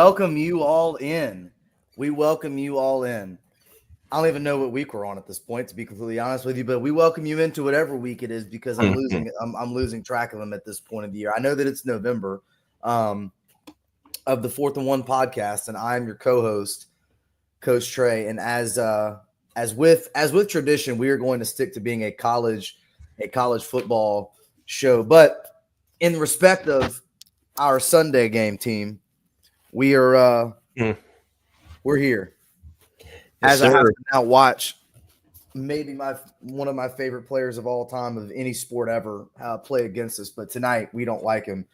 welcome you all in. We welcome you all in. I don't even know what week we're on at this point, to be completely honest with you, but we welcome you into whatever week it is because I'm losing track of them at this point of the year. I know that it's November of the 4th and 1 podcast, and I'm your co-host, Coach Trey. And as with tradition, we are going to stick to being a college football show. But in respect of our Sunday game team, we're here. As I have to now watch maybe one of my favorite players of all time of any sport ever play against us, but tonight we don't like him.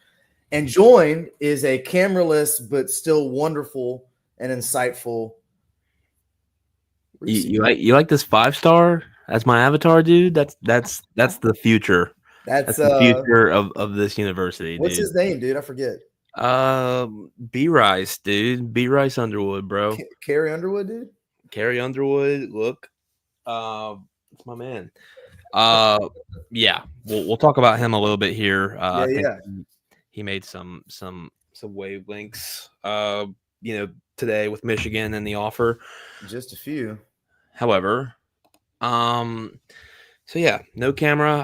And joined is a cameraless but still wonderful and insightful. You like this 5-star as my avatar, dude? That's the future. That's the future of this university. What's his name, dude? I forget. B Rice, dude. B Rice Underwood, bro. Carrie Underwood, dude. Carrie Underwood. Look, it's my man. Yeah, we'll talk about him a little bit here. I think he made some wavelengths. Today with Michigan and the offer. Just a few. However, so yeah, no camera.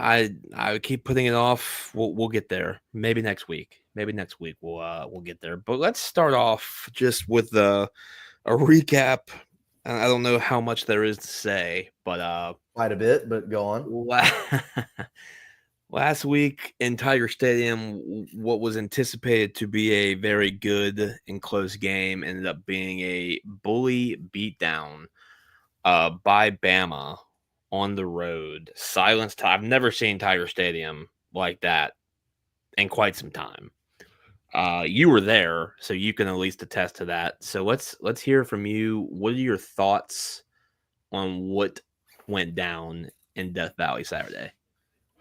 I keep putting it off. We'll get there. Maybe next week. We'll get there. But let's start off just with a recap. I don't know how much there is to say, but quite a bit. But go on. Last week in Tiger Stadium, what was anticipated to be a very good and close game ended up being a bully beatdown by Bama on the road. Silenced. I've never seen Tiger Stadium like that in quite some time. You were there, so you can at least attest to that. So let's hear from you. What are your thoughts on what went down in Death Valley Saturday?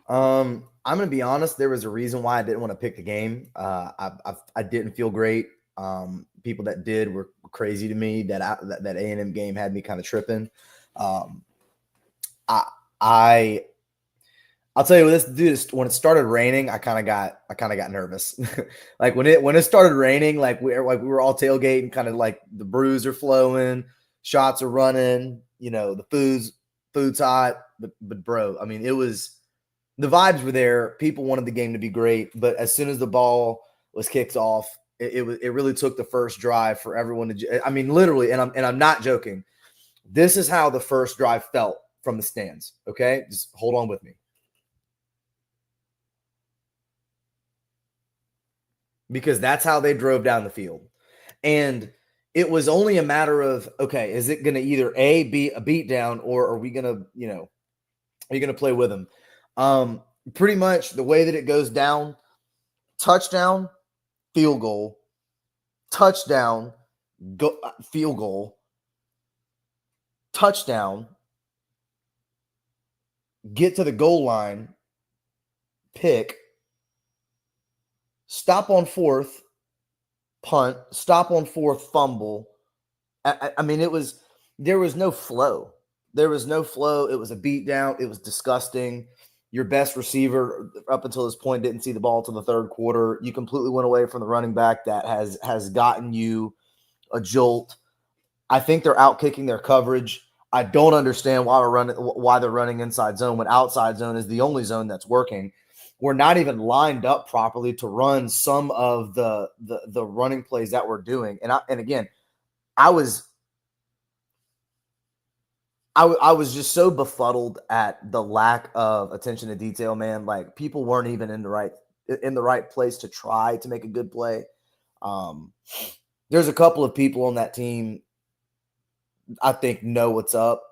I'm gonna be honest. There was a reason why I didn't want to pick the game. I didn't feel great. People that did were crazy to me. That A&M game had me kind of tripping. I'll tell you what, this dude, when it started raining, I kind of got nervous. Like when it started raining, like we were all tailgating, kind of like the brews are flowing, shots are running, the food's hot, but bro, I mean, the vibes were there. People wanted the game to be great, but as soon as the ball was kicked off, it really took the first drive for everyone to. I mean, literally, and I'm not joking. This is how the first drive felt from the stands. Okay, just hold on with me. Because that's how they drove down the field. And it was only a matter of, okay, is it going to either be a beatdown or are we going to, are you going to play with them? Pretty much the way that it goes down, touchdown, field goal, touchdown, field goal, touchdown, get to the goal line, pick, stop on fourth, punt, stop on fourth, fumble. I mean, there was no flow. There was no flow. It was a beatdown. It was disgusting. Your best receiver up until this point didn't see the ball to the third quarter. You completely went away from the running back that has gotten you a jolt. I think they're out-kicking their coverage. I don't understand why they're running inside zone when outside zone is the only zone that's working. We're not even lined up properly to run some of the running plays that we're doing. And again, I was just so befuddled at the lack of attention to detail, man. Like people weren't even in the right place to try to make a good play. There's a couple of people on that team I think know what's up.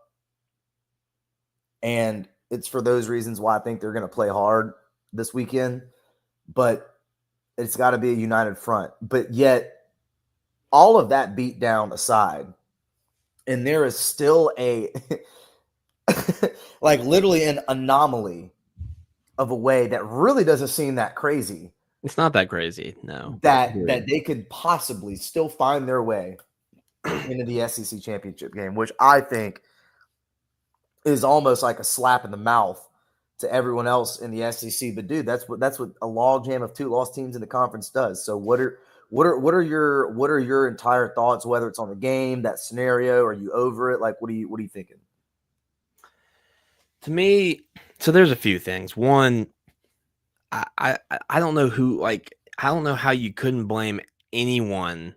And it's for those reasons why I think they're going to play hard this weekend, but it's got to be a united front. But yet, all of that beat down aside, and there is still a like literally an anomaly of a way that really doesn't seem that crazy. It's not that crazy, no. That they could possibly still find their way into the SEC championship game, which I think is almost like a slap in the mouth to everyone else in the SEC. But dude, that's what a logjam of 2 lost teams in the conference does. So what What are your entire thoughts? Whether it's on the game, that scenario, are you over it? Like, what are you thinking? To me, so there's a few things. One, I don't know I don't know how you couldn't blame anyone.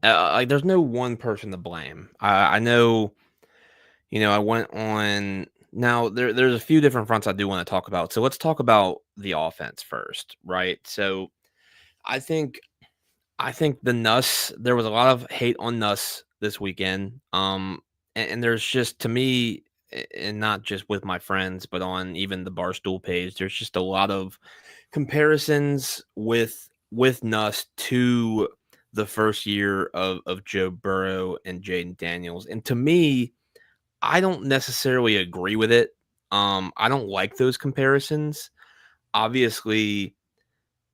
Like, there's no one person to blame. I know, I went on. Now there's a few different fronts I do want to talk about. So let's talk about the offense first, right? So I think the Nuss, there was a lot of hate on Nuss this weekend. And there's just, to me, and not just with my friends, but on even the Barstool page, there's just a lot of comparisons with Nuss to the first year of Joe Burrow and Jaden Daniels. And to me, I don't necessarily agree with it. I don't like those comparisons. Obviously,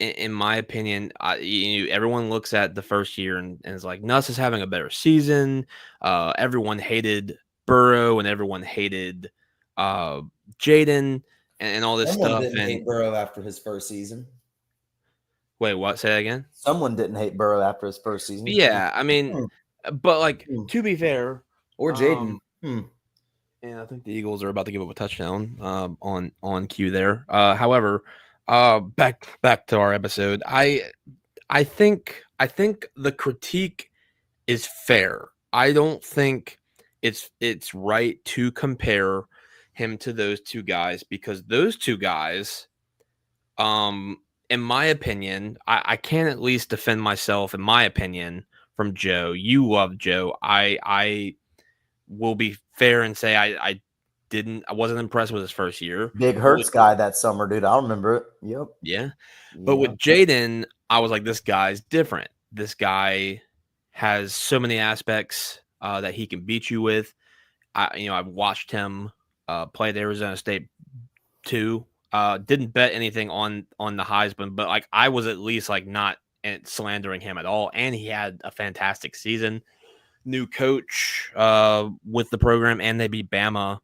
in my opinion, everyone looks at the first year and is like, Nuss is having a better season. Everyone hated Burrow and everyone hated Jaden and all this Someone stuff. didn't And hate Burrow after his first season. wait, what? Say that again? Someone didn't hate Burrow after his first season. Yeah, I mean, but like, to be fair, or Jaden. And I think the Eagles are about to give up a touchdown on cue there. However, back to our episode. I think the critique is fair. I don't think it's right to compare him to those two guys, because those two guys, in my opinion, I can at least defend myself, in my opinion, from Joe. You love Joe. I will be fair and say I wasn't impressed with his first year. Big Hurts guy that summer, dude. I remember it. Yep. Yeah. But with Jaden, I was like, this guy's different. This guy has so many aspects that he can beat you with. I've watched him play at Arizona State too. Didn't bet anything on the Heisman, but like, I was at least like not slandering him at all. And he had a fantastic season. New coach with the program, and they beat Bama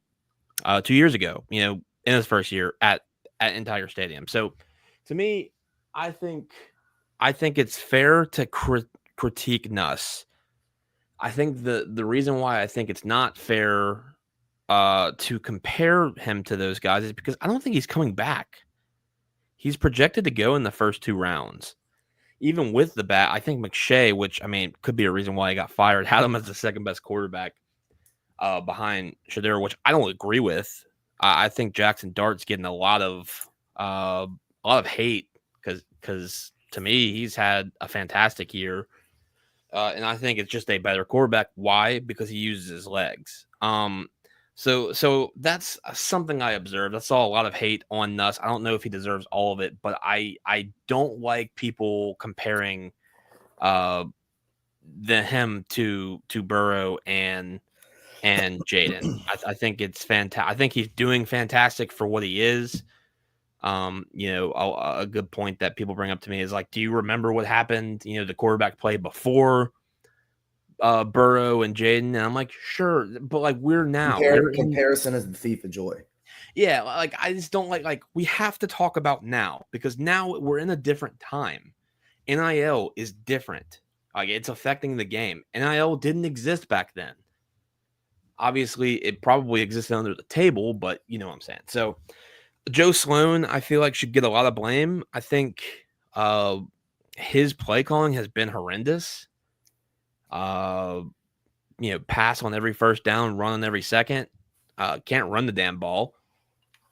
2 years ago, in his first year at Tiger Stadium. So to me, I think it's fair to critique Nuss. I think the reason why I think it's not fair to compare him to those guys is because I don't think he's coming back. He's projected to go in the first 2 rounds. Even with the bat, I think McShay, which, I mean, could be a reason why he got fired, had him as the second best quarterback behind Shedeur, which I don't agree with. I think Jackson Dart's getting a lot of hate because to me, he's had a fantastic year. And I think it's just a better quarterback. Why? Because he uses his legs. So that's something I observed. I saw a lot of hate on Nuss. I don't know if he deserves all of it, but I don't like people comparing him to Burrow and Jaden. I think it's fantastic. I think he's doing fantastic for what he is. A good point that people bring up to me is like, do you remember what happened, the quarterback play before Burrow and Jaden? And I'm like, sure, but like, we're now comparison is the thief of joy. Yeah, like, I just don't like we have to talk about now, because now we're in a different time. NIL is different. Like, it's affecting the game. NIL didn't exist back then. Obviously, it probably existed under the table, but you know what I'm saying. So Joe Sloan, I feel like, should get a lot of blame. I think his play calling has been horrendous. Pass on every first down, run on every second. Can't run the damn ball.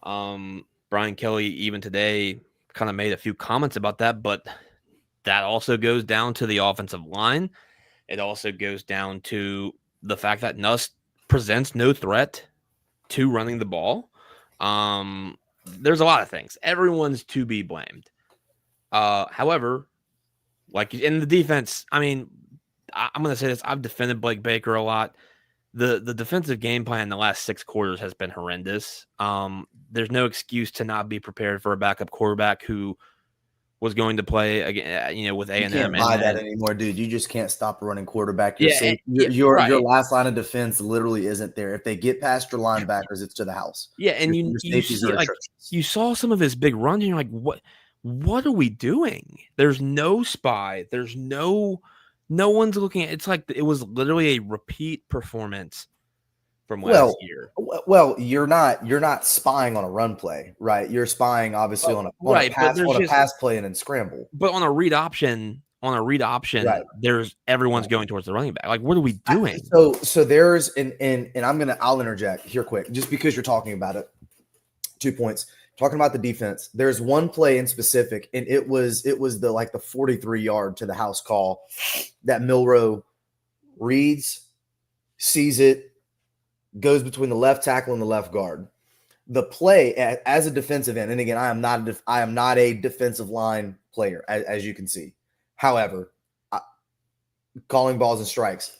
Brian Kelly, even today, kind of made a few comments about that, but that also goes down to the offensive line. It also goes down to the fact that Nuss presents no threat to running the ball. There's a lot of things. Everyone's to be blamed. However, like in the defense, I mean, I'm going to say this. I've defended Blake Baker a lot. The defensive game plan in the last 6 quarters has been horrendous. There's no excuse to not be prepared for a backup quarterback who was going to play again, with A&M. You can't buy that anymore, dude. You just can't stop a running quarterback. Your last line of defense literally isn't there. If they get past your linebackers, it's to the house. Yeah, and you saw some of his big runs, and you're like, what? what are we doing? There's no spy. There's no one's looking at. It's like it was literally a repeat performance from last year. Well, you're not spying on a run play, right? You're spying obviously on a Right, but pass play and then scramble. But on a read option, Right. there's everyone's going towards the running back. Like, what are we doing? So there's and I'll interject here quick, just because you're talking about it. 2 points. Talking about the defense, there's one play in specific, and it was the 43-yard to the house call that Milroe reads, sees it, goes between the left tackle and the left guard. The play as a defensive end, and again, I am not a defensive line player, as you can see. However, calling balls and strikes.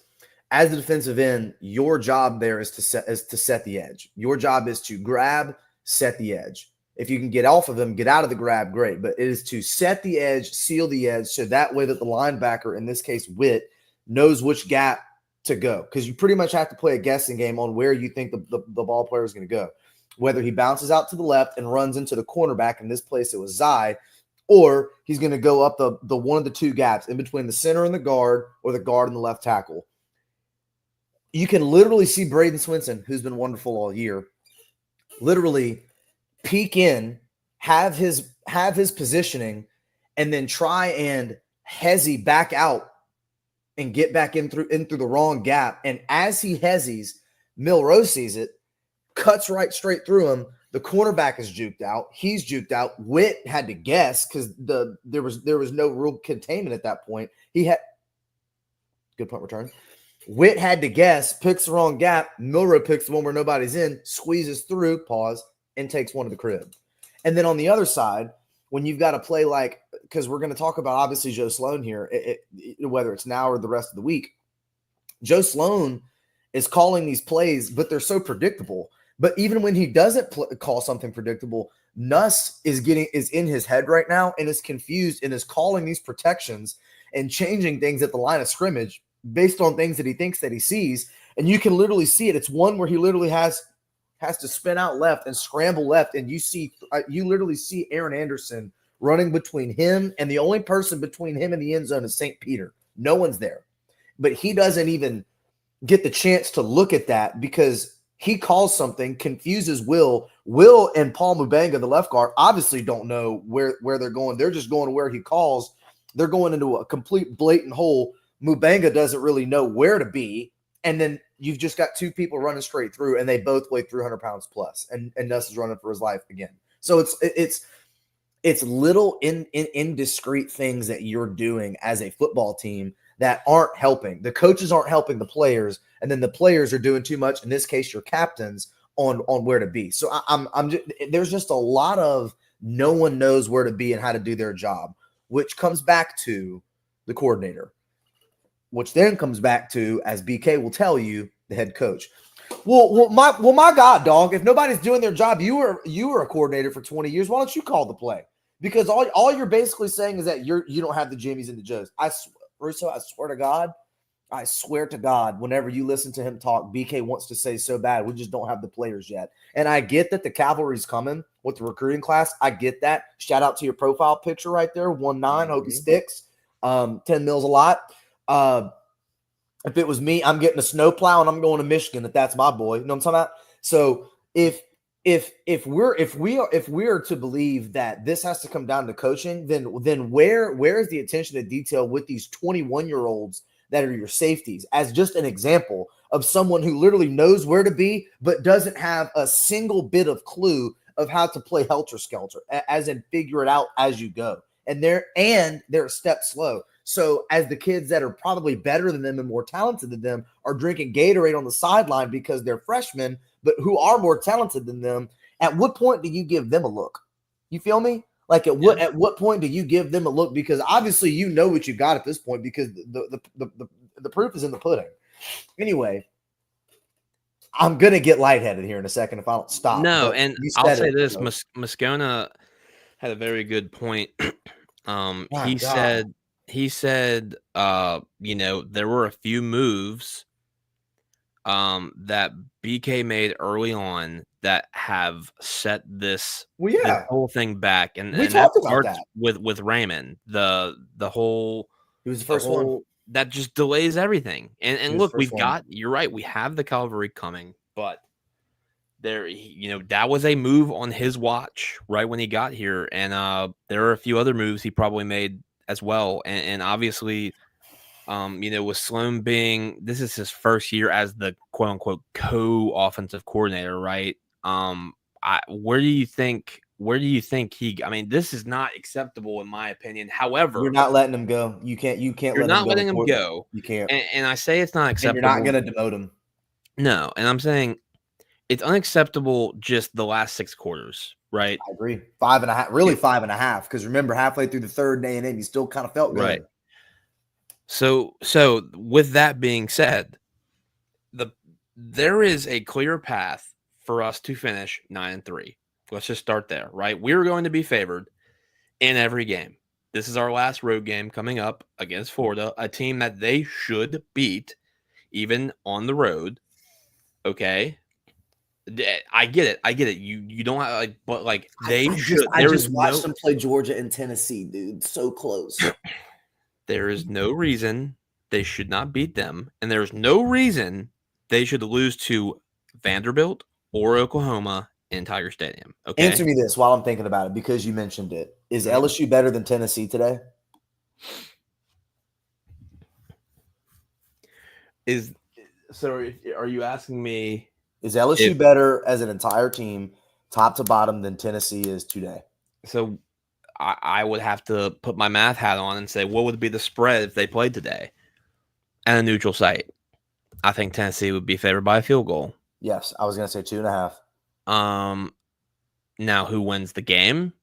As a defensive end, your job there is to set the edge. Your job is to grab, set the edge. If you can get off of them, get out of the grab, great. But it is to set the edge, seal the edge, so that way that the linebacker, in this case Witt, knows which gap to go. Because you pretty much have to play a guessing game on where you think the ball player is going to go. Whether he bounces out to the left and runs into the cornerback, in this place it was Zai, or he's going to go up the one of the two gaps in between the center and the guard, or the guard and the left tackle. You can literally see Braden Swinson, who's been wonderful all year, literally peek in, have his positioning, and then try and hezzy back out and get back in through the wrong gap. And as he hezzies, Milroe sees it, cuts right straight through him. The cornerback is juked out. He's juked out. Witt had to guess because there was no real containment at that point. He had good punt return. Witt had to guess, picks the wrong gap. Milroe picks the one where nobody's in, squeezes through, pause, and takes one to the crib. And then on the other side, when you've got to play like, because we're going to talk about obviously Joe Sloan here, whether it's now or the rest of the week, Joe Sloan is calling these plays, but they're so predictable. But even when he doesn't call something predictable, Nuss is in his head right now and is confused and is calling these protections and changing things at the line of scrimmage based on things that he thinks that he sees. And you can literally see it. It's one where he literally has to spin out left and scramble left. And you literally see Aaron Anderson running between him, and the only person between him and the end zone is St. Peter. No one's there. But he doesn't even get the chance to look at that because he calls something, confuses Will. Will and Paul Mubanga, the left guard, obviously don't know where they're going. They're just going to where he calls. They're going into a complete blatant hole. Mubanga doesn't really know where to be. And then you've just got two people running straight through, and they both weigh 300 pounds plus. And Nuss is running for his life again. So it's little indiscreet things that you're doing as a football team that aren't helping. The coaches aren't helping the players, and then the players are doing too much. In this case, your captains on where to be. So there's just a lot of no one knows where to be and how to do their job, which comes back to the coordinator, which then comes back to, as BK will tell you, the head coach. Well, my God, dog, if nobody's doing their job, you were a coordinator for 20 years. Why don't you call the play? Because all you're basically saying is that you don't have the Jimmies and the Joes. Russo, I swear to God, whenever you listen to him talk, BK wants to say so bad, we just don't have the players yet. And I get that the cavalry's coming with the recruiting class. I get that. Shout out to your profile picture right there, 1-9. Hope he sticks. 10 mils a lot. If it was me, I'm getting a snowplow and I'm going to Michigan. That's my boy. You know what I'm talking about? So if we are to believe that this has to come down to coaching, then where is the attention to detail with these 21-year-olds that are your safeties? As just an example of someone who literally knows where to be, but doesn't have a single bit of clue of how to play helter-skelter, as in figure it out as you go. And they're a step slow. So as the kids that are probably better than them and more talented than them are drinking Gatorade on the sideline because they're freshmen, but who are more talented than them, at what point do you give them a look? You feel me? Like at what point do you give them a look? Because obviously you know what you got at this point because the proof is in the pudding. Anyway, I'm gonna get lightheaded here in a second if I don't stop. No, and I'll say this: Moscona had a very good point. He said, there were a few moves that BK made early on that have set this Well, this yeah, whole thing back, and we that talked about starts that. with Raymond. The whole He was the first one. that just delays everything. He And was the look, first one. you're right, we have the cavalry coming, but that was a move on his watch right when he got here, and there are a few other moves he probably made as well, and obviously. With Sloan this is his first year as the quote unquote co-offensive coordinator, right? Where do you think I mean, this is not acceptable in my opinion. However, You're not letting him go. You can't you're let him not go. letting him go. You can't. And I say it's not And you're not acceptable. going to demote him. No, and I'm saying it's unacceptable just the last 6 quarters, right? I agree. 5.5, really 5.5. Because remember, halfway through the third day and then he still kind of felt good. Right. So with that being said, there is a clear path for us to finish 9-3. Let's just start there, right? We're going to be favored in every game. This is our last road game coming up against Florida, a team that they should beat even on the road. Okay. I get it. You don't have but they should. I just watched them play Georgia and Tennessee, dude. So close. There is no reason they should not beat them, and there's no reason they should lose to Vanderbilt or Oklahoma in Tiger Stadium. Okay. Answer me this while I'm thinking about it, because you mentioned it. Is LSU better than Tennessee today? Are you asking me? Is LSU better as an entire team, top to bottom, than Tennessee is today? So I would have to put my math hat on and say, what would be the spread if they played today at a neutral site? I think Tennessee would be favored by a field goal. Yes, I was going to say 2.5. Now, who wins the game?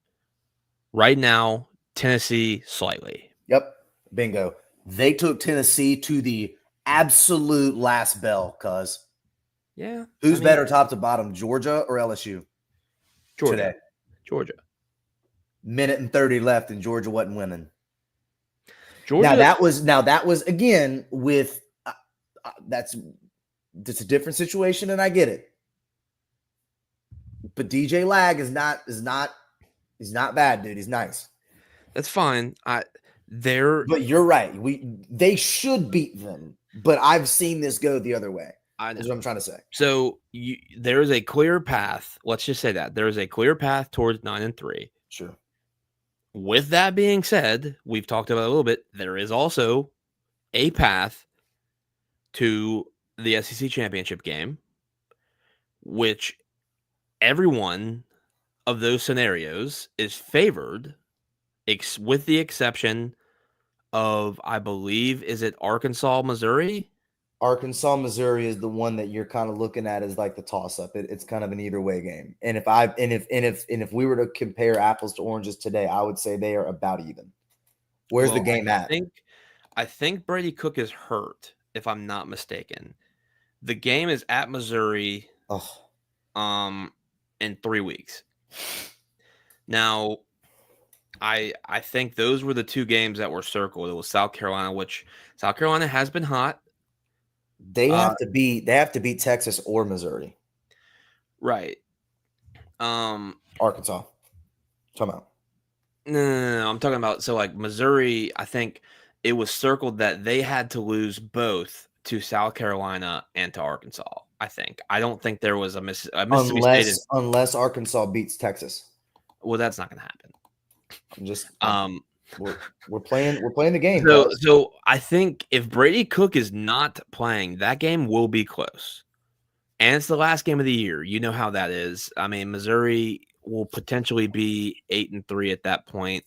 Right now, Tennessee slightly. Yep, bingo. They took Tennessee to the absolute last bell, cuz. Yeah. Who's better top to bottom, Georgia or LSU? Georgia. Today. Georgia. Minute and 30 left, and Georgia wasn't winning. Georgia. Now that was again with that's a different situation, and I get it. But DJ Lag is not bad, dude. He's nice. That's fine. But you're right. They should beat them, but I've seen this go the other way. Is what I'm trying to say. So there is a clear path. Let's just say that there is a clear path towards 9-3. Sure. With that being said, we've talked about it a little bit. There is also a path to the SEC championship game, which every one of those scenarios is favored, with the exception of, I believe, is it Arkansas, Missouri? Arkansas, Missouri is the one that you're kind of looking at as like the toss up. It's kind of an either way game. And if we were to compare apples to oranges today, I would say they are about even. Where's the game at? I think Brady Cook is hurt, if I'm not mistaken. The game is at Missouri in 3 weeks. Now, I think those were the 2 games that were circled. It was South Carolina, which South Carolina has been hot. They have to beat Texas or Missouri. Right. Arkansas. Talking about. No. I'm talking about, so like Missouri, I think it was circled that they had to lose both to South Carolina and to Arkansas. I think. I don't think there was a Mississippi State unless Arkansas beats Texas. Well, that's not going to happen. I'm just we're playing the game. So I think if Brady Cook is not playing, that game will be close. And it's the last game of the year. You know how that is. I mean, Missouri will potentially be 8-3 at that point,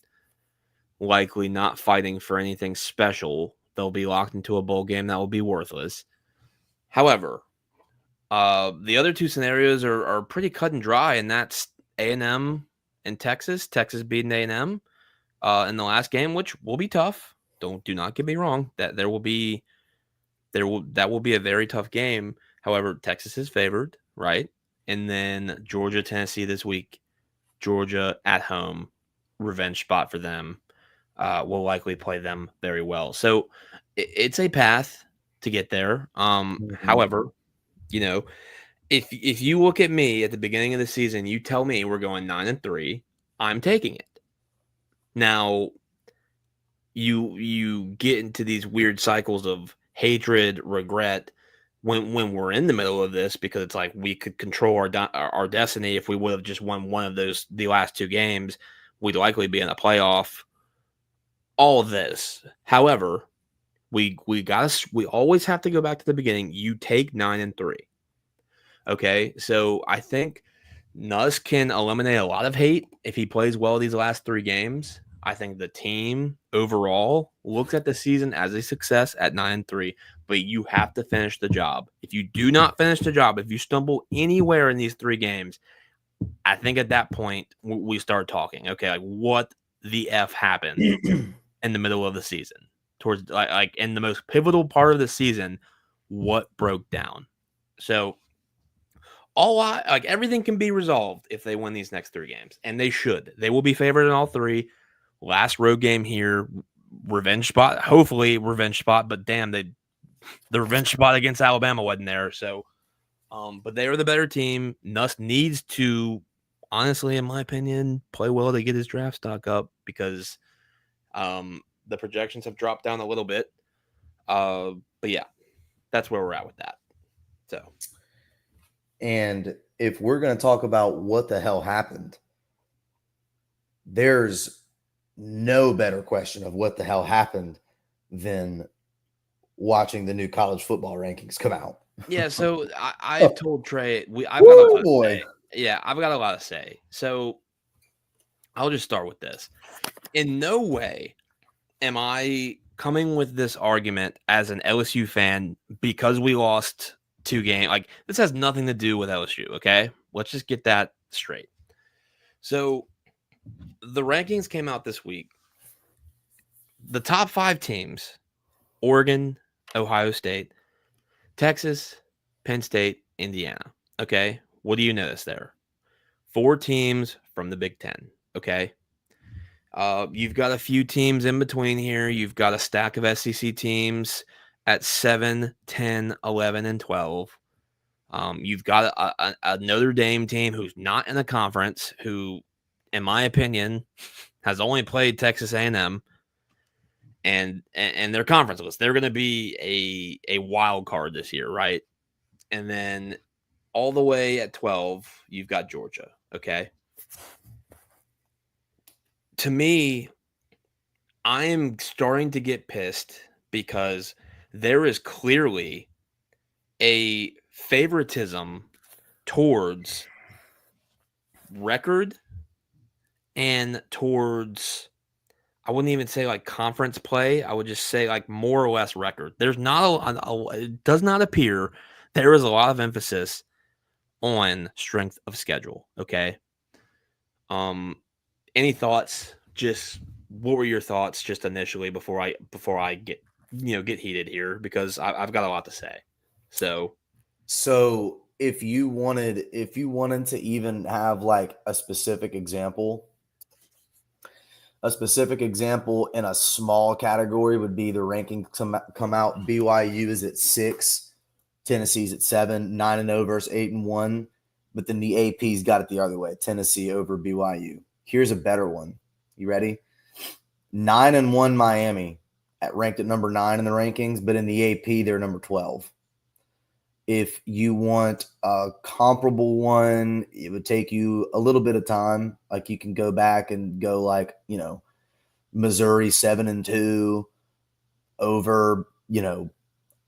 likely not fighting for anything special. They'll be locked into a bowl game that will be worthless. However, the other 2 scenarios are pretty cut and dry, and that's A&M and Texas. Texas beating A&M in the last game, which will be tough. Do not get me wrong. That will be a very tough game. However, Texas is favored, right? And then Georgia, Tennessee this week. Georgia at home, revenge spot for them. Will likely play them very well. So it's a path to get there. However, You know, if you look at me at the beginning of the season, you tell me we're going 9-3, I'm taking it. Now, you get into these weird cycles of hatred, regret when we're in the middle of this, because it's like we could control our destiny. If we would have just won one of the last 2 games, we'd likely be in a playoff. All of this, however, we always have to go back to the beginning. You take 9-3. Okay, so I think Nuss can eliminate a lot of hate if he plays well these last 3 games. I think the team overall looks at the season as a success at 9-3, but you have to finish the job. If you do not finish the job, if you stumble anywhere in these 3 games, I think at that point we start talking. Okay, like what the F happened in the middle of the season, towards like in the most pivotal part of the season, what broke down? So everything can be resolved if they win these next 3 games, and they should. They will be favored in all 3. Last road game here, revenge spot. Hopefully, revenge spot. But damn, the revenge spot against Alabama wasn't there. So, but they are the better team. Nuss needs to, honestly, in my opinion, play well to get his draft stock up, because the projections have dropped down a little bit. But yeah, that's where we're at with that. So. And if we're going to talk about what the hell happened, there's no better question of what the hell happened than watching the new college football rankings come out. Yeah, so I've told Trey, I've got a lot to say. Yeah, I've got a lot to say. So I'll just start with this. In no way am I coming with this argument as an LSU fan because we lost 2 games. Like, this has nothing to do with LSU, okay? Let's just get that straight. So the rankings came out this week. The top 5 teams: Oregon, Ohio State, Texas, Penn State, Indiana. Okay, what do you notice there? 4 teams from the Big Ten. Okay, you've got a few teams in between here. You've got a stack of SEC teams at 7, 10, 11, and 12. You've got a Notre Dame team who's not in a conference, who, in my opinion, has only played Texas A&M, and their conference list. They're going to be a wild card this year, right? And then all the way at 12, you've got Georgia. Okay. To me, I am starting to get pissed because there is clearly a favoritism towards record and towards, I wouldn't even say like conference play. I would just say like more or less record. There's not it does not appear there is a lot of emphasis on strength of schedule. Okay. Any thoughts? Just what were your thoughts just initially before I get heated here, because I've got a lot to say. So if you wanted to even have like a specific example in a small category would be the rankings come out. BYU is at 6, Tennessee's at 7, 9-0 versus 8-1. But then the AP's got it the other way. Tennessee over BYU. Here's a better one. You ready? 9-1 Miami ranked at number 9 in the rankings, but in the AP they're number 12. If you want a comparable one, it would take you a little bit of time. Like, you can go back and go like, Missouri 7-2 over,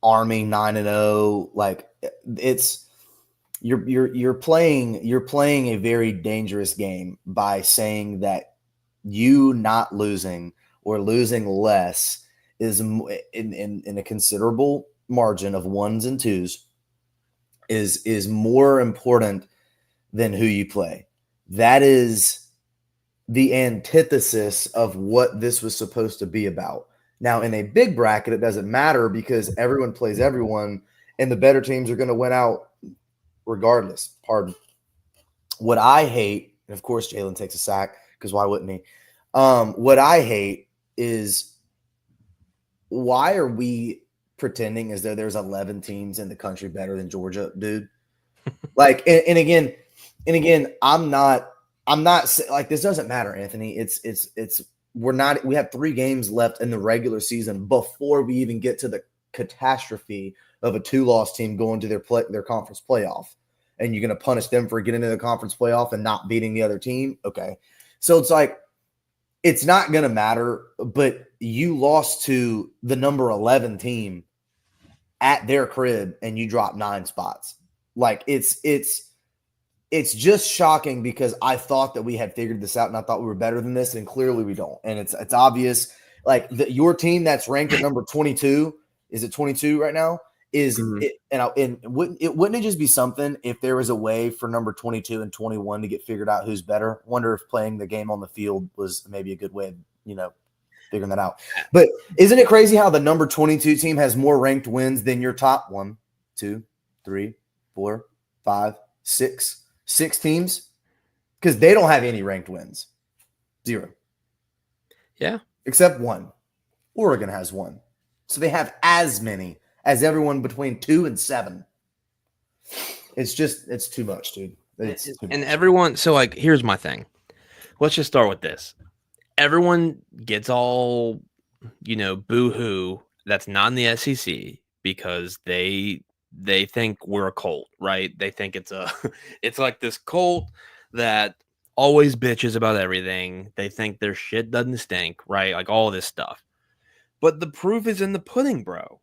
Army 9-0. Like, it's you're playing a very dangerous game by saying that you not losing or losing less is in a considerable margin of 1s and 2s is more important than who you play. That is the antithesis of what this was supposed to be about. Now, in a big bracket, it doesn't matter because everyone plays everyone, and the better teams are going to win out regardless. Pardon. What I hate, and of course Jalen takes a sack because why wouldn't he? What I hate is, why are we pretending as though there's 11 teams in the country better than Georgia, dude. Like, and again, I'm not like, this doesn't matter, Anthony. We have 3 games left in the regular season before we even get to the catastrophe of a 2-loss team going to their conference playoff. And you're going to punish them for getting to the conference playoff and not beating the other team. Okay. So it's like, it's not going to matter, but you lost to the number 11 team at their crib and you dropped 9 spots. Like, it's just shocking because I thought that we had figured this out and I thought we were better than this, and clearly we don't. And it's obvious. Like, your team that's ranked at number 22, is it 22 right now? Wouldn't it just be something if there was a way for number 22 and 21 to get figured out who's better? Wonder if playing the game on the field was maybe a good way of, figuring that out. But isn't it crazy how the number 22 team has more ranked wins than your top 1, 2, 3, 4, 5, 6 teams? Because they don't have any ranked wins. 0. Yeah. Except 1. Oregon has 1. So they have as many as everyone between 2 and 7. It's too much, dude. It's too much. And everyone, so like, here's my thing. Let's just start with this. Everyone gets all, boo-hoo that's not in the SEC because they think we're a cult, right? They think it's like this cult that always bitches about everything. They think their shit doesn't stink, right? Like all this stuff. But the proof is in the pudding, bro.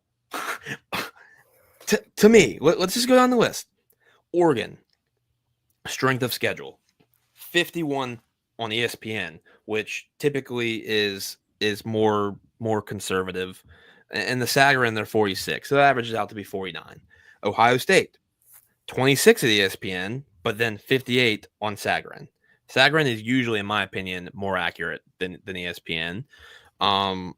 To me, let's just go down the list. Oregon, strength of schedule, 51 on ESPN, which typically is more conservative, and the Sagarin, they're 46, so that averages out to be 49. Ohio State, 26 at ESPN, but then 58 on Sagarin. Sagarin is usually, in my opinion, more accurate than ESPN. And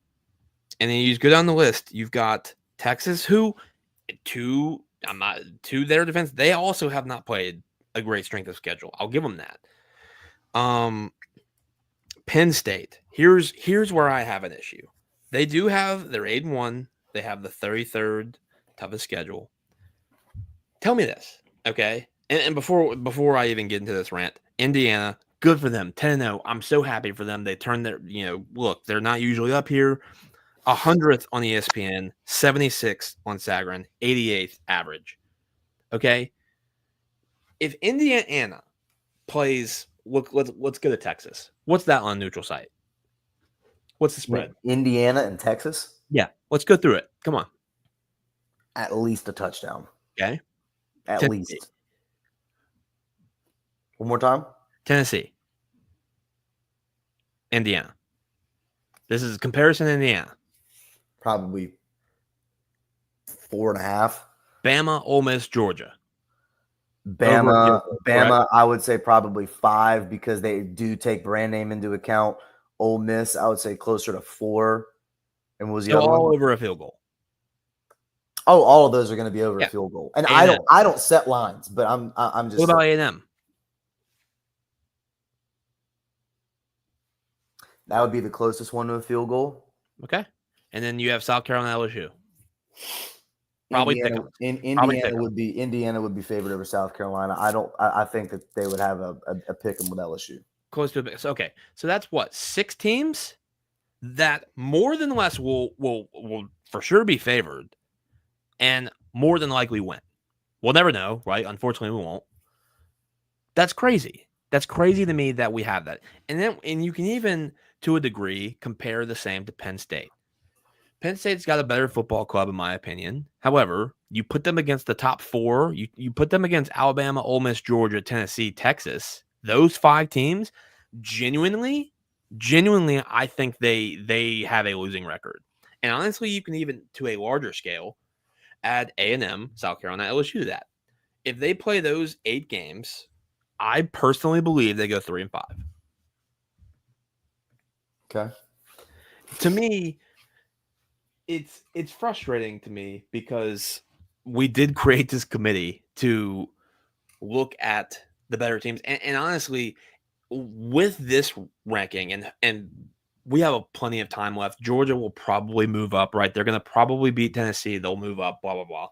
then you go down the list. You've got Texas, who, to their defense, they also have not played a great strength of schedule. I'll give them that. Penn State. Here's where I have an issue. They do have their 8-1. They have the 33rd toughest schedule. Tell me this, okay? And before I even get into this rant, Indiana, good for them, 10-0. I'm so happy for them. They turned their, look, they're not usually up here. 100th on ESPN, 76 on Sagarin, 88th average. Okay, if Indiana plays, let's go to Texas. What's that on neutral site? What's the spread? Indiana and Texas? Yeah, let's go through it. Come on. At least a touchdown. Okay. At Tennessee. least. One more time. Tennessee. Indiana. This is a comparison to Indiana. Probably 4.5. Bama, Ole Miss, Georgia. Bama, I would say probably 5 because they do take brand name into account. Ole Miss, I would say closer to 4. And what was the other all one? Over a field goal. Oh, all of those are going to be over a field goal. And A&M. I don't set lines, but I'm just. What about A&M? That would be the closest one to a field goal. Okay. And then you have South Carolina, LSU. Probably Indiana would be favored over South Carolina. I think that they would have a pick 'em with LSU. Close to a bit. Okay. So that's what, 6 teams that more than less will for sure be favored and more than likely win. We'll never know, right? Unfortunately, we won't. That's crazy. That's crazy to me that we have that. And you can even, to a degree, compare the same to Penn State. Penn State's got a better football club, in my opinion. However, you put them against the top 4. You put them against Alabama, Ole Miss, Georgia, Tennessee, Texas. Those 5 teams, genuinely, I think they have a losing record. And honestly, you can even, to a larger scale, add A&M, South Carolina, LSU to that. If they play those 8 games, I personally believe they go 3-5. Okay. To me, it's frustrating to me because we did create this committee to look at the better teams. And honestly, with this ranking and we have plenty of time left. Georgia will probably move up, right? They're going to probably beat Tennessee. They'll move up, blah, blah, blah.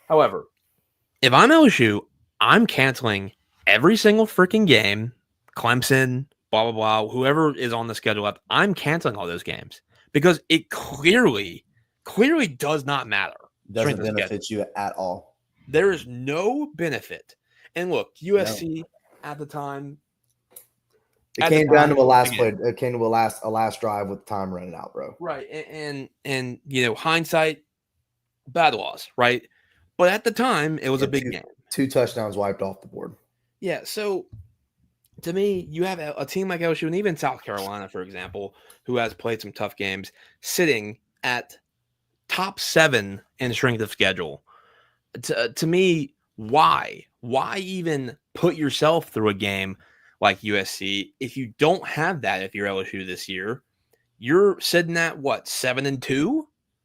However, if I'm LSU, I'm canceling every single freaking game. Clemson, blah, blah, blah, whoever is on the schedule up, I'm canceling all those games because it clearly does not matter. Doesn't benefit you at all. There is no benefit. And look, USC at the time, it came down to a last play. It came to a last drive with time running out, bro. Right, and hindsight, bad loss, right? But at the time, it was a big game. 2 touchdowns wiped off the board. Yeah, so to me, you have a team like LSU and even South Carolina, for example, who has played some tough games, sitting at top 7 in strength of schedule. To me, why even put yourself through a game like USC if you don't have that? If you're LSU this year, you're sitting at what, 7-2,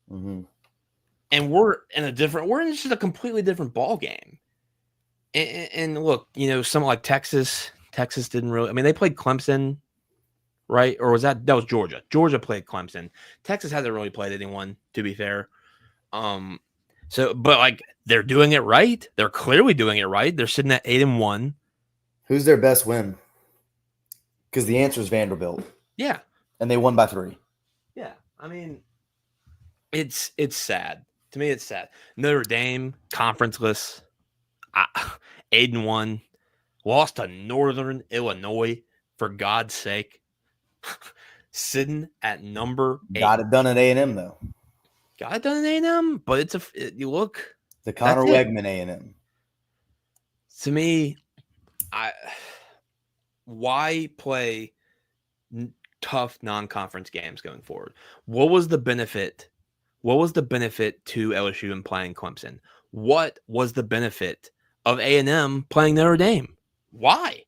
mm-hmm. and we're in just a completely different ball game. And look, something like Texas didn't really. I mean, they played Clemson, right? Or was that was Georgia? Georgia played Clemson. Texas hasn't really played anyone, to be fair. So, but like they're doing it right. They're clearly doing it right. They're sitting at 8-1. Who's their best win? Because the answer is Vanderbilt. Yeah, and they won by 3. Yeah, I mean, it's sad to me. It's sad. Notre Dame conferenceless, 8-1, lost to Northern Illinois, for God's sake. Sitting at number 8. Got it done at A&M though. Got it done at A&M, but you look the Connor Wegman A&M. To me, why play tough non-conference games going forward? What was the benefit? What was the benefit to LSU in playing Clemson? What was the benefit of A&M playing Notre Dame? Why?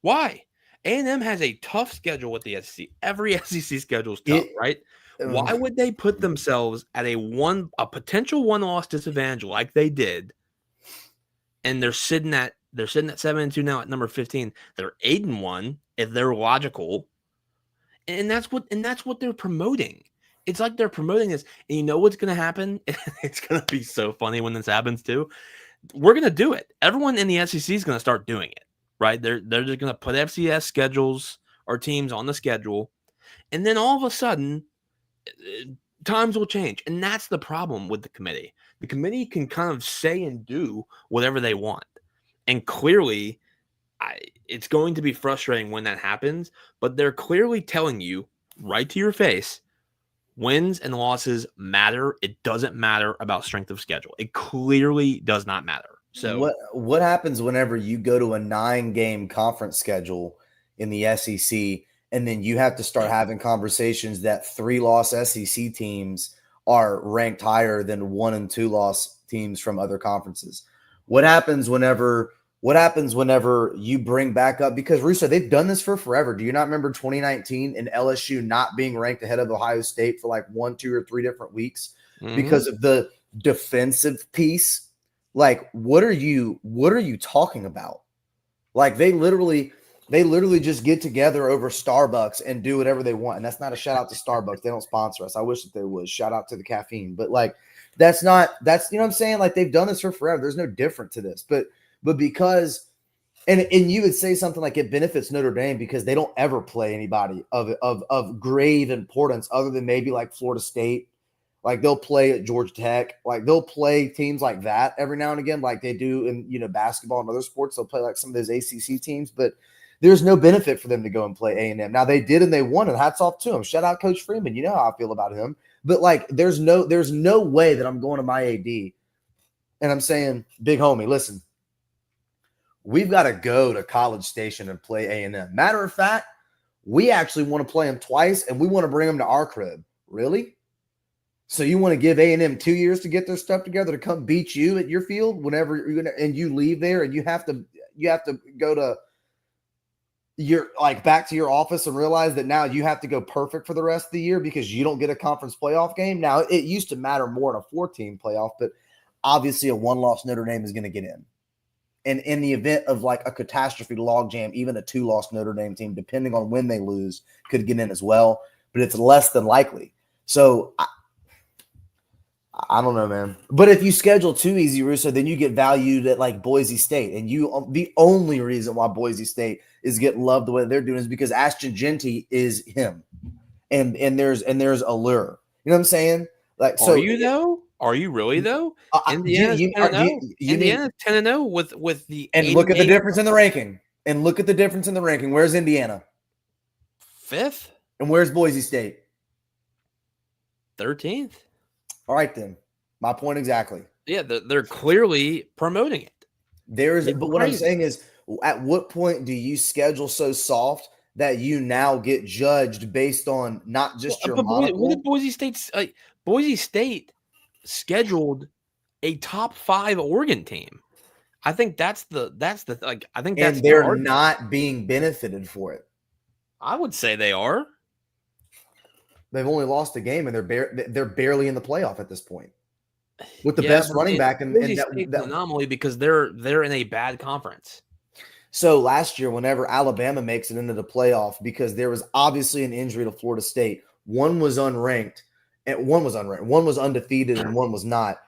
A&M has a tough schedule with the SEC. Every SEC schedule is tough, right? Why would they put themselves at a potential 1-loss disadvantage like they did? And they're sitting at 7-2 now at number 15. They're 8-1 if they're logical. And that's what they're promoting. It's like they're promoting this. And you know what's going to happen? It's going to be so funny when this happens too. We're going to do it. Everyone in the SEC is going to start doing it, right? They're just going to put FCS schedules or teams on the schedule. And then all of a sudden, times will change. And that's the problem with the committee. The committee can kind of say and do whatever they want. And clearly, it's going to be frustrating when that happens. But they're clearly telling you right to your face, wins and losses matter. It doesn't matter about strength of schedule. It clearly does not matter. So what happens whenever you go to a 9-game conference schedule in the SEC, and then you have to start having conversations that 3-loss SEC teams are ranked higher than 1- and 2-loss teams from other conferences? What happens whenever you bring back up, because Russo, they've done this for forever. Do you not remember 2019 and LSU not being ranked ahead of Ohio State for like 1, 2, or 3 different weeks because of the defensive piece? Like, what are you talking about? Like, they literally just get together over Starbucks and do whatever they want. And that's not a shout out to Starbucks. They don't sponsor us. I wish that they would. Shout out to the caffeine. But like, that's you know what I'm saying? Like, they've done this for forever. There's no different to this. But because and you would say something like it benefits Notre Dame because they don't ever play anybody of grave importance other than maybe like Florida State. Like, they'll play at Georgia Tech. Like, they'll play teams like that every now and again, like they do in basketball and other sports. They'll play like some of those ACC teams, but there's no benefit for them to go and play A&M. Now, they did and they won, and hats off to them. Shout out Coach Freeman. You know how I feel about him. But like, there's no way that I'm going to my AD and I'm saying, big homie, listen, we've got to go to College Station and play A&M. Matter of fact, we actually want to play them twice, and we want to bring them to our crib. Really? So you want to give A&M 2 years to get their stuff together to come beat you at your field whenever you're gonna, and you leave there and you have to go to your back to your office and realize that now you have to go perfect for the rest of the year because you don't get a conference playoff game. Now, it used to matter more in a 4-team playoff, but obviously a 1-loss Notre Dame is going to get in. And in the event of like a catastrophe logjam, even a 2-loss Notre Dame team, depending on when they lose, could get in as well. But it's less than likely. So I don't know, man. But if you schedule too easy, Russo, then you get valued at like Boise State. And the only reason why Boise State is getting loved the way they're doing is because Ashton Jeanty is him. And there's allure. You know what I'm saying? Like, so are you though? Are you really though? Indiana's 10-0 with the and look at the difference in the ranking. Where's Indiana? 5th. And where's Boise State? 13th. All right, then. My point exactly. Yeah, they're clearly promoting it. But what I'm saying is, at what point do you schedule so soft that you now get judged based on not just your monocle? What did Boise State scheduled a top 5 Oregon team. I think that's and they're not being benefited for it. I would say they are. They've only lost a game, and they're barely in the playoff at this point. With the best running back, and that anomaly because they're in a bad conference. So last year, whenever Alabama makes it into the playoff, because there was obviously an injury to Florida State, one was unranked, and one was undefeated, and one was not.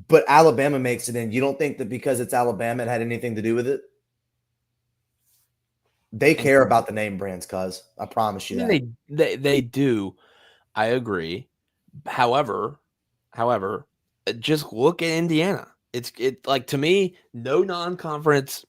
But Alabama makes it in. You don't think that because it's Alabama, it had anything to do with it? They care about the name brands, cuz I promise you that. They do. I agree. However, just look at Indiana. It's like, to me, no non-conference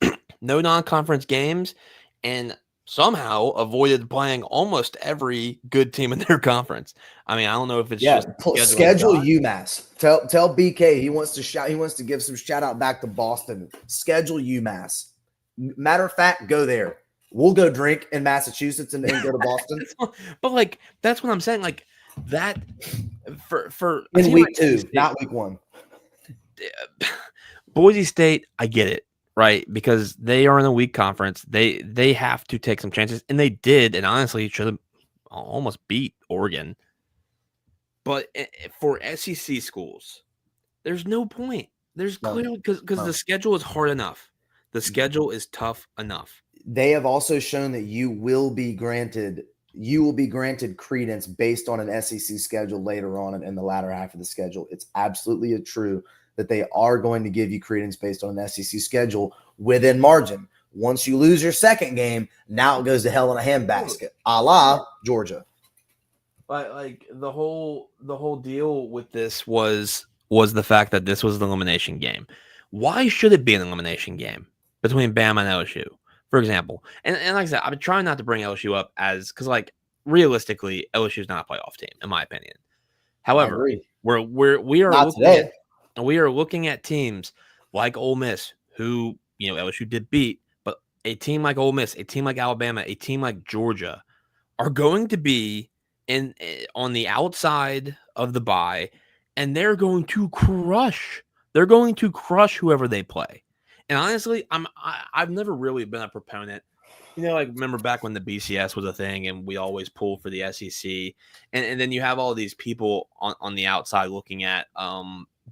games, and somehow avoided playing almost every good team in their conference. I mean, I don't know if it's just schedule UMass. Tell BK he wants to give some shout out back to Boston. Schedule UMass. Matter of fact, go there. We'll go drink in Massachusetts and go to Boston. But like, that's what I'm saying. Like that for in week 2, not week 1. Boise State, I get it, right? Because they are in a weak conference. They have to take some chances, and they did, and honestly should have almost beat Oregon. But for SEC schools, there's no point. There's clearly because the schedule is hard enough. The schedule is tough enough. They have also shown that you will be granted credence based on an SEC schedule later on in the latter half of the schedule. It's absolutely true that they are going to give you credence based on an SEC schedule within margin. Once you lose your second game, now it goes to hell in a handbasket, a la Georgia. But like the whole deal with this was the fact that this was an elimination game. Why should it be an elimination game between Bama and LSU, for example? And like I said, I've been trying not to bring LSU up because like realistically, LSU is not a playoff team, in my opinion. However, we are looking at teams like Ole Miss, who LSU did beat, but a team like Ole Miss, a team like Alabama, a team like Georgia are going to be on the outside of the bye, and they're going to crush. They're going to crush whoever they play. And honestly, I've never really been a proponent. Like remember back when the BCS was a thing and we always pulled for the SEC. And then you have all these people on the outside looking at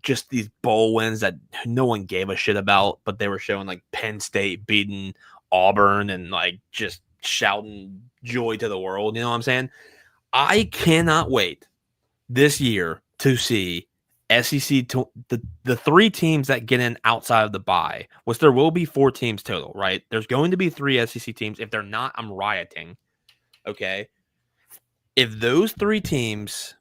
just these bowl wins that no one gave a shit about, but they were showing like Penn State beating Auburn and like just shouting joy to the world. You know what I'm saying? I cannot wait this year to see SEC, the 3 teams that get in outside of the bye, which there will be 4 teams total, right? There's going to be 3 SEC teams. If they're not, I'm rioting. Okay. If those 3 teams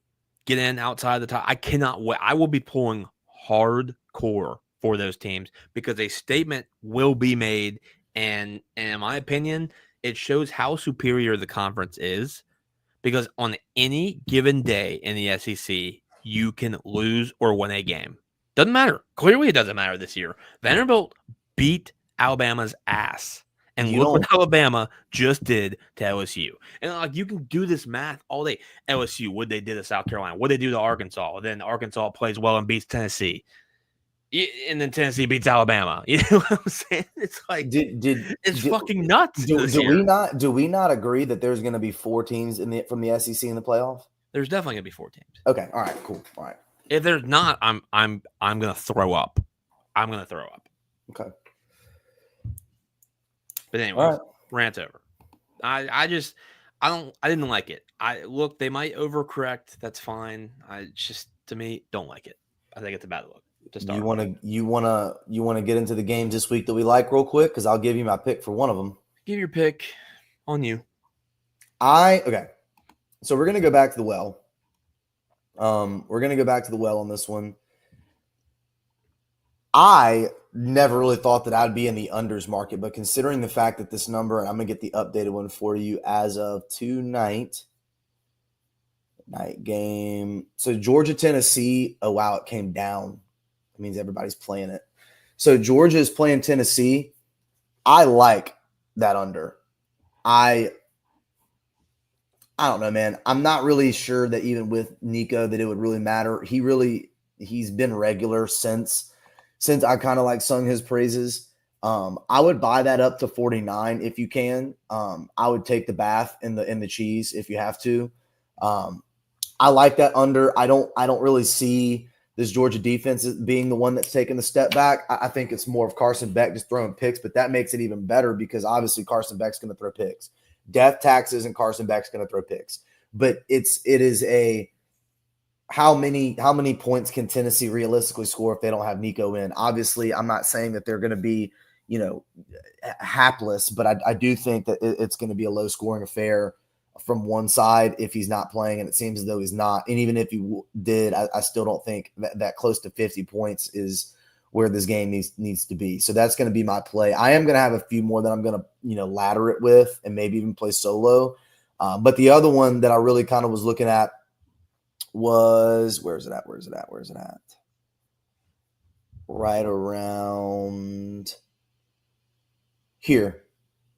get in outside the top, I cannot wait. I will be pulling hardcore for those teams because a statement will be made. And in my opinion, it shows how superior the conference is because on any given day in the SEC, you can lose or win a game. Doesn't matter. Clearly, it doesn't matter this year. Vanderbilt beat Alabama's ass. And look what Alabama just did to LSU. And like you can do this math all day. LSU, what they did to South Carolina, what they do to Arkansas. Then Arkansas plays well and beats Tennessee. And then Tennessee beats Alabama. You know what I'm saying? It's like it's fucking nuts. Do we not agree that there's going to be 4 teams from the SEC in the playoff? There's definitely gonna be 4 teams. Okay. All right. Cool. All right. If there's not, I'm gonna throw up. I'm gonna throw up. Okay. But anyway, rant over. I didn't like it. They might overcorrect. That's fine. To me, don't like it. I think it's a bad look to start. You wanna get into the games this week that we like real quick, because I'll give you my pick for one of them. Give your pick. On you. Okay. So we're gonna go back to the well. We're gonna go back to the well on this one. I never really thought that I'd be in the unders market, but considering the fact that this number, and I'm gonna get the updated one for you as of tonight. Night game. So Georgia, Tennessee. Oh wow, it came down. It means everybody's playing it. So Georgia is playing Tennessee. I like that under. I don't know, man. I'm not really sure that even with Nico that it would really matter. He's been regular since I kind of like sung his praises. I would buy that up to 49 if you can. I would take the bath in the cheese if you have to. I like that under. I don't really see this Georgia defense being the one that's taking the step back. I think it's more of Carson Beck just throwing picks, but that makes it even better because obviously Carson Beck's going to throw picks. Death taxes and Carson Beck's going to throw picks. But it is a how many points can Tennessee realistically score if they don't have Nico in? Obviously, I'm not saying that they're going to be, hapless, but I do think that it's going to be a low scoring affair from one side if he's not playing, and it seems as though he's not. And even if he did, I still don't think that close to 50 points is where this game needs to be. So that's going to be my play. I am going to have a few more that I'm going to, ladder it with and maybe even play solo. But the other one that I really kind of was looking at was, where's it at? Right around here.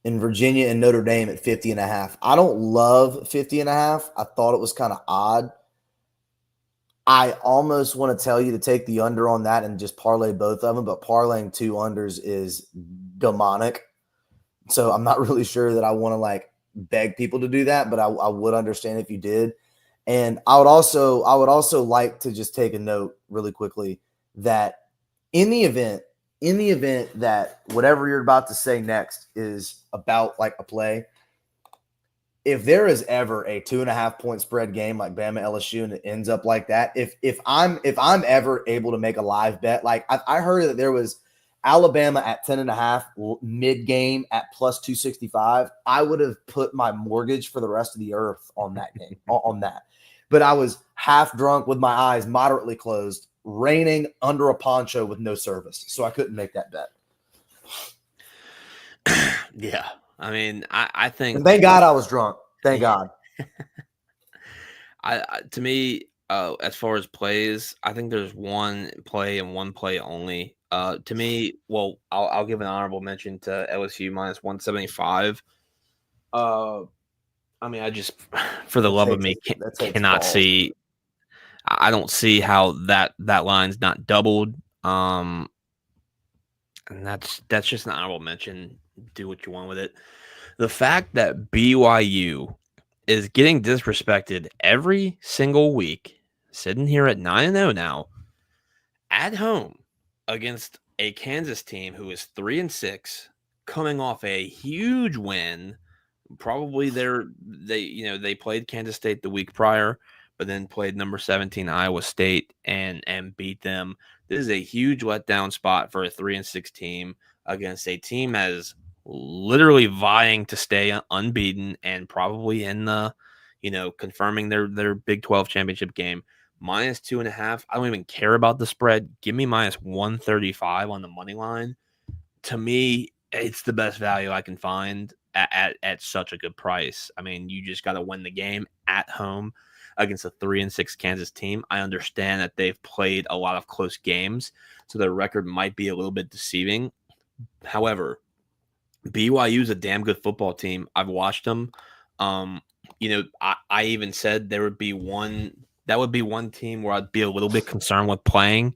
In Virginia and Notre Dame at 50.5. I don't love 50.5. I thought it was kind of odd. I almost want to tell you to take the under on that and just parlay both of them, but parlaying two unders is demonic. So I'm not really sure that I want to beg people to do that, but I would understand if you did. And I would also like to just take a note really quickly that in the event that whatever you're about to say next is about a play, if there is ever a 2.5 point spread game like Bama LSU and it ends up like that, if I'm ever able to make a live bet, I heard that there was Alabama at 10.5 mid game at plus 265, I would have put my mortgage for the rest of the earth on that game on that. But I was half drunk with my eyes moderately closed, raining under a poncho with no service. So I couldn't make that bet. Yeah. I mean, I think. And thank God I was drunk. Thank God. To me, as far as plays, I think there's one play and one play only. To me, well, I'll give an honorable mention to LSU minus 175. I mean, I just, for the love of me, cannot see. I don't see how that line's not doubled. And that's just an honorable mention. Do what you want with it. The fact that BYU is getting disrespected every single week, sitting here at 9-0 now, at home against a Kansas team who is 3-6, coming off a huge win. Probably they played Kansas State the week prior, but then played number 17 Iowa State and beat them. This is a huge letdown spot for a 3-6 team against a team that is literally vying to stay unbeaten and probably in the, confirming their Big 12 championship game. Minus 2.5. I don't even care about the spread. Give me minus 135 on the money line. To me, it's the best value I can find at such a good price. I mean, you just got to win the game at home against a 3-6 Kansas team. I understand that they've played a lot of close games, so their record might be a little bit deceiving. However, BYU is a damn good football team. I've watched them. I even said there would be one team where I'd be a little bit concerned with playing,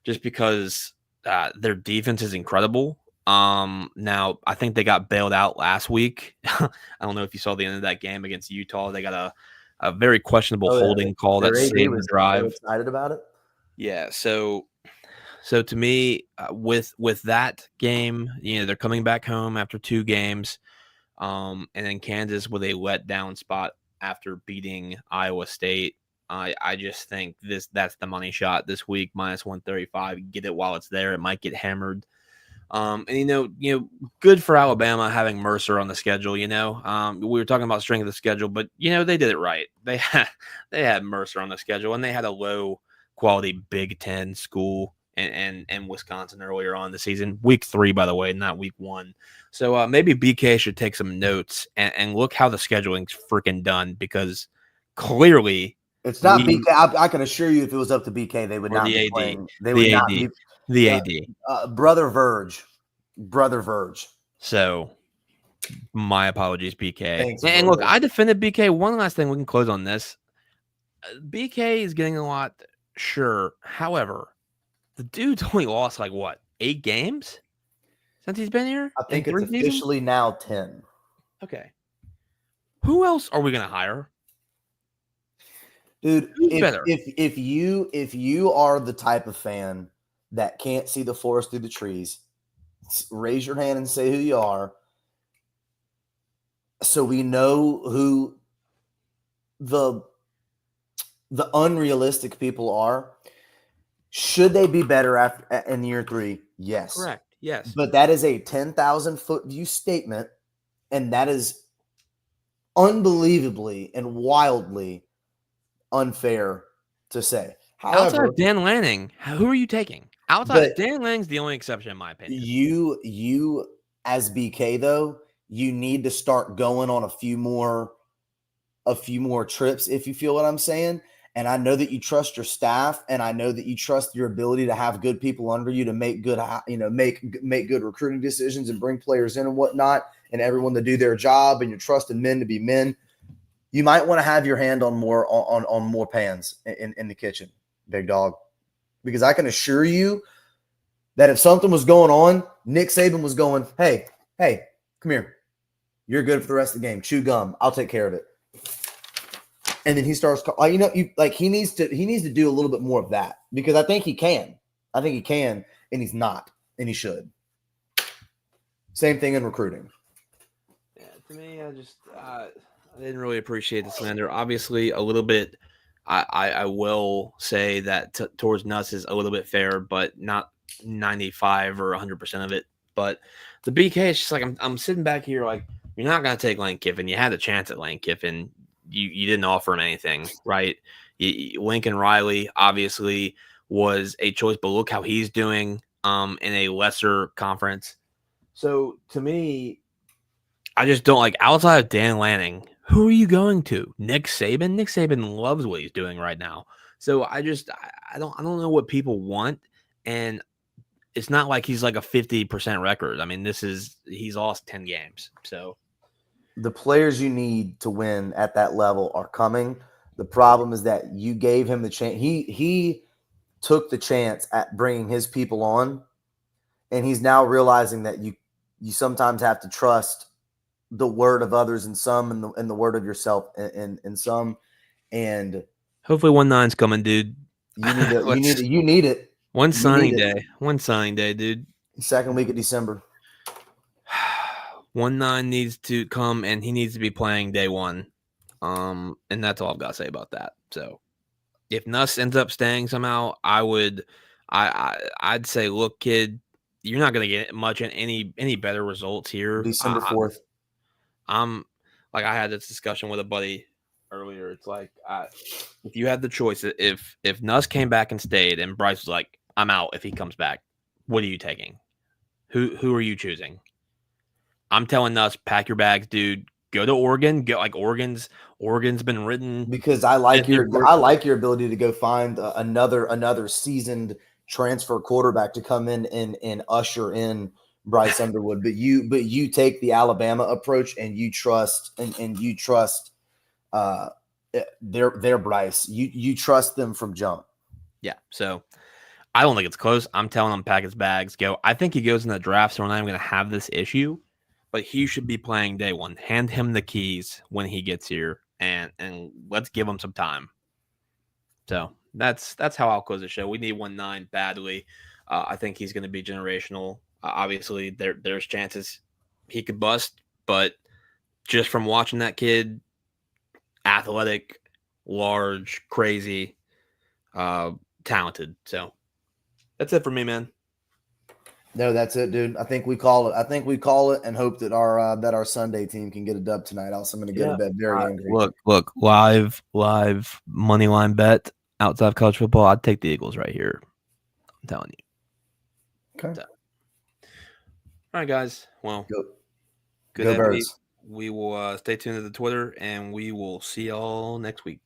just because their defense is incredible. Now I think they got bailed out last week. I don't know if you saw the end of that game against Utah. They got a very questionable holding call that saved the drive. Excited about it. Yeah. So So to me, with that game, they're coming back home after 2 games, and then Kansas with a letdown spot after beating Iowa State. I just think that's the money shot this week, -135. Get it while it's there. It might get hammered. And good for Alabama having Mercer on the schedule. We were talking about strength of the schedule, but they did it right. They had Mercer on the schedule, and they had a low quality Big Ten school and Wisconsin earlier on in the season. Week 3, by the way, not week 1. So maybe BK should take some notes and look how the scheduling's freaking done, because clearly it's not BK. I can assure you, if it was up to BK, they would not be playing. They would not be the AD. Brother Verge. So my apologies, BK. Thanks, and look, I defended BK. One last thing, we can close on this. BK is getting a lot, sure. However, the dude's only lost 8 games since he's been here? I think it's officially now 10. Okay. Who else are we going to hire? Dude, if you are the type of fan that can't see the forest through the trees, raise your hand and say who you are, so we know who the unrealistic people are. Should they be better in year 3? Yes. Correct. Yes. But that is a 10,000-foot view statement, and that is unbelievably and wildly unfair to say. However, outside of Dan Lanning, who are you taking? Dan Lanning's the only exception, in my opinion. You as BK, though, you need to start going on a few more trips, if you feel what I'm saying. And I know that you trust your staff, and I know that you trust your ability to have good people under you to make good, make good recruiting decisions and bring players in and whatnot, and everyone to do their job, and you're trusting men to be men. You might want to have your hand on more pans in the kitchen, big dog, because I can assure you that if something was going on, Nick Saban was going, hey, come here. You're good for the rest of the game. Chew gum. I'll take care of it. And then he starts, he needs to do a little bit more of that, because I think he can. And he's not, and he should. Same thing in recruiting. Yeah, to me, I didn't really appreciate the slander. Obviously, a little bit. I will say that towards Nuss is a little bit fair, but not 95 or 100% of it. But the BK is just I'm sitting back here you're not going to take Lane Kiffin. You had a chance at Lane Kiffin. You didn't offer him anything, right? Lincoln Riley obviously was a choice, but look how he's doing in a lesser conference. So to me, I just don't outside of Dan Lanning, who are you going to? Nick Saban? Nick Saban loves what he's doing right now. So I don't know what people want, and it's not like he's a 50% record. I mean, he's lost 10 games. So the players you need to win at that level are coming. The problem is that you gave him the chance. He took the chance at bringing his people on, and he's now realizing that you sometimes have to trust the word of others in some, and the word of yourself in some. And hopefully 1-9's coming, dude. You need it. One signing day, dude. Second week of December. 1-9 needs to come, and he needs to be playing day 1. And that's all I've got to say about that. So if Nuss ends up staying somehow, I'd say, look, kid, you're not going to get much in any better results here. December 4th. I had this discussion with a buddy earlier. It's if you had the choice, if Nuss came back and stayed, and Bryce was like, I'm out if he comes back, what are you taking? Who are you choosing? I'm telling Nuss, pack your bags, dude. Go to Oregon. Oregon's been written, because I like your ability to go find another seasoned transfer quarterback to come in and usher in Bryce Underwood. But you take the Alabama approach, and you trust their Bryce. You trust them from jump. Yeah. So I don't think it's close. I'm telling him pack his bags, go. I think he goes in the draft, so we're not even going to have this issue. But he should be playing day 1. Hand him the keys when he gets here, and let's give him some time. So that's how I'll close the show. We need 1-9 badly. I think he's going to be generational. Obviously, there's chances he could bust, but just from watching that kid, athletic, large, crazy, talented. So that's it for me, man. No, that's it, dude. I think we call it and hope that our Sunday team can get a dub tonight. Else I'm going to go to bed very angry. Look, live money line bet outside of college football. I'd take the Eagles right here. I'm telling you. Okay. So. All right, guys. Well, Go Birds. We will stay tuned to the Twitter, and we will see y'all next week.